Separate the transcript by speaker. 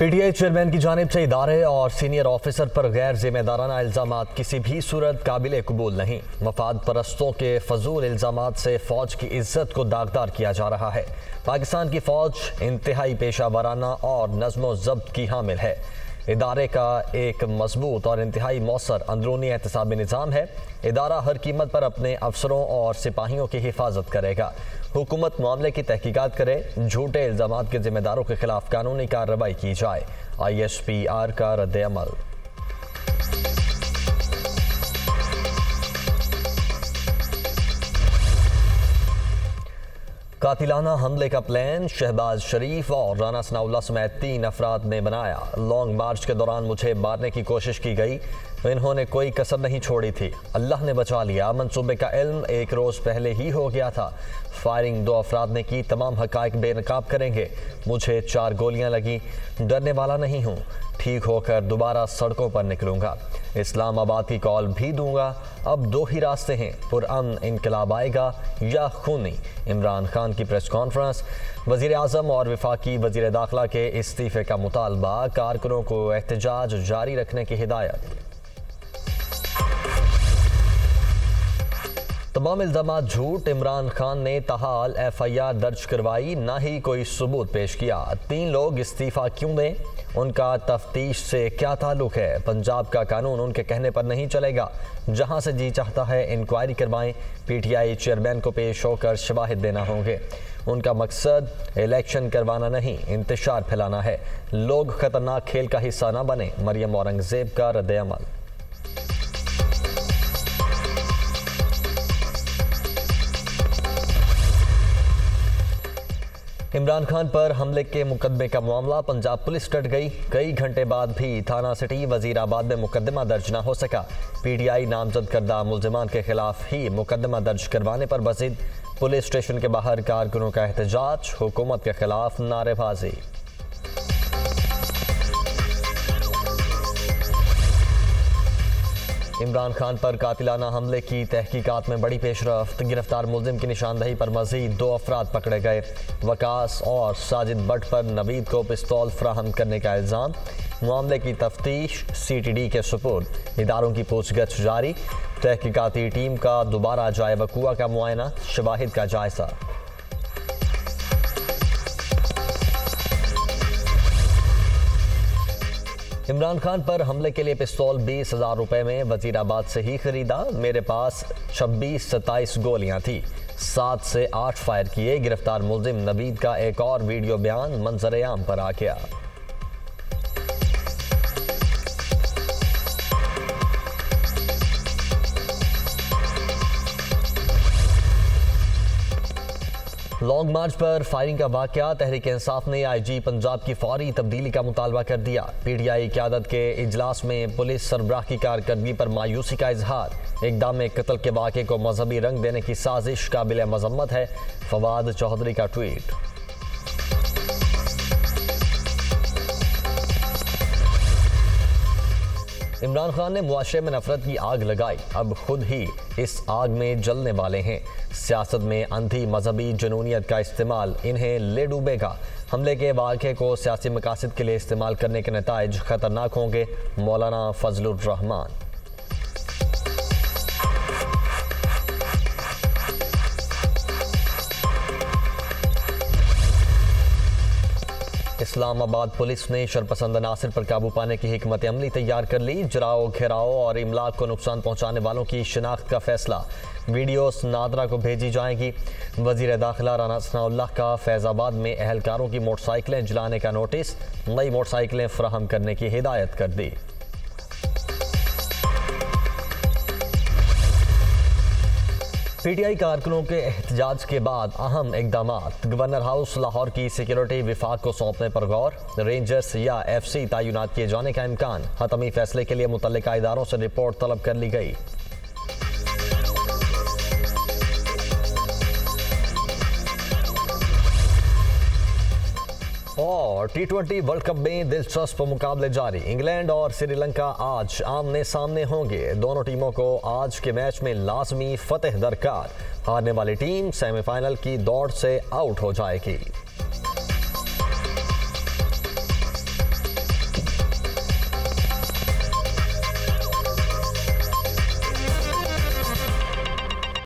Speaker 1: PTI chairman की जानिब से इदारे और सीनियर ऑफिसर पर गैर जिम्मेदाराना इल्जामात किसी भी सूरत काबिल कबूल नहीं। मफाद परस्तों के फजूल इल्जामात से फौज की इज्जत को दागदार किया जा रहा है। पाकिस्तान की फौज इंतहाई पेशा वाराना और नज़्म ज़ब्त की हामिल है। इदारे का एक मजबूत और इंतहाई मौसर अंदरूनी एहतसाबी निज़ाम है। इदारा हर कीमत पर अपने अफसरों और सिपाहियों की हिफाजत करेगा। हुकूमत मामले की तहकीकात करे, झूठे इल्जामात के जिम्मेदारों के खिलाफ कानूनी कार्रवाई की जाए। ISPR का रद्द-ए-अमल। कातिलाना हमले का प्लान शहबाज शरीफ और राना सनाउल्लाह समेत 3 अफराद ने बनाया। लॉन्ग मार्च के दौरान मुझे मारने की कोशिश की गई, इन्होंने कोई कसर नहीं छोड़ी थी। अल्लाह ने बचा लिया। मंसूबे का इल्म 1 रोज़ पहले ही हो गया था। फायरिंग 2 अफराद ने की। तमाम हकाइक बेनकाब करेंगे। मुझे 4 गोलियां लगी। डरने वाला नहीं हूँ। ठीक होकर दोबारा सड़कों पर निकलूंगा। इस्लामाबाद की कॉल भी दूंगा। अब 2 ही रास्ते हैं, पुरअमन इनकलाब आएगा या खूनी। इमरान खान की प्रेस कॉन्फ्रेंस। वज़ीर आज़म और वफाकी वज़ीर दाखिला के इस्तीफ़े का मुतालबा। कारकुनों को एहतजाज जारी रखने की हिदायत। तमाम इल्ज़ामात झूठ। इमरान खान ने ताहाल FIR दर्ज करवाई, ना ही कोई सबूत पेश किया। 3 लोग इस्तीफ़ा क्यों दें? उनका तफ्तीश से क्या ताल्लुक है? पंजाब का कानून उनके कहने पर नहीं चलेगा। जहां से जी चाहता है इंक्वायरी करवाएं। PTI चेयरमैन को पेश होकर शवाहिद देना होंगे। उनका मकसद इलेक्शन करवाना नहीं, इंतशार फैलाना है। लोग खतरनाक खेल का हिस्सा न बने। मरियम औरंगजेब का रद्द-ए-अमल। इमरान खान पर हमले के मुकदमे का मामला। पंजाब पुलिस डट गई। कई घंटे बाद भी थाना सिटी वजीराबाद में मुकदमा दर्ज न हो सका। PTI नामजद करदा मुल्जिमान के खिलाफ ही मुकदमा दर्ज करवाने पर बजिद। पुलिस स्टेशन के बाहर कारकुनों का एहतजाज। हुकूमत के खिलाफ नारेबाजी। इमरान खान पर कातिलाना हमले की तहकीकात में बड़ी पेशरफ्त। गिरफ्तार मुल्जिम की निशानदही पर मजीद 2 अफराद पकड़े गए। वकास और साजिद भट्ट पर नवीद को पिस्तौल फराहम करने का इल्ज़ाम। मामले की तफ्तीश CTD के सुपुर्द। इदारों की पूछगछ जारी। तहकीकाती टीम का दोबारा जाए वक़ुआ का मुआयना। शवाहिद का जायजा। इमरान खान पर हमले के लिए पिस्तौल 20,000 रुपए में वजीराबाद से ही खरीदा। मेरे पास 26-27 गोलियां थी। 7 से 8 फायर किए। गिरफ्तार मुल्जिम नवीद का एक और वीडियो बयान मंजर-ए-आम पर आ गया। लॉन्ग मार्च पर फायरिंग का वाकया। तहरीक इंसाफ ने IG पंजाब की फौरी तब्दीली का मुतालबा कर दिया। PTI क़यादत के इजलास में पुलिस सरबराह की कारकर्दगी पर मायूसी का इजहार। इक़दाम कत्ल के वाक़े को मजहबी रंग देने की साजिश काबिल मजम्मत है। फवाद चौधरी का ट्वीट। इमरान खान ने मुआशरे में नफरत की आग लगाई, अब खुद ही इस आग में जलने वाले हैं। सियासत में अंधी मजहबी जुनूनियत का इस्तेमाल इन्हें ले डूबेगा। हमले के वाक़े को सियासी मकासद के लिए इस्तेमाल करने के नताइज खतरनाक होंगे। मौलाना फजलुर रहमान। इस्लामाबाद पुलिस ने शरपसंद अनासर पर काबू पाने की हिकमत अमली तैयार कर ली। जराओ, घेराव और इमलाक को नुकसान पहुंचाने वालों की शिनाख्त का फैसला। वीडियोस नादरा को भेजी जाएंगी। वजीर दाखिला राना सनाउल्लाह का फैज़ाबाद में एहलकारों की मोटरसाइकिलें जलाने का नोटिस। नई मोटरसाइकिलें फराहम करने की हिदायत कर दी। PTI कारकुनों के एहतजाज के बाद अहम इक़दामात। गवर्नर हाउस लाहौर की सिक्योरिटी विफाक को सौंपने पर गौर। रेंजर्स या FC तैनात किए जाने का इम्कान। हतमी फैसले के लिए मुतल्लिका इदारों से रिपोर्ट तलब कर ली गई। और T20 वर्ल्ड कप में दिलचस्प मुकाबले जारी। इंग्लैंड और श्रीलंका आज आमने सामने होंगे। दोनों टीमों को आज के मैच में लाजमी फतेह दरकार। हारने वाली टीम सेमीफाइनल की दौड़ से आउट हो जाएगी।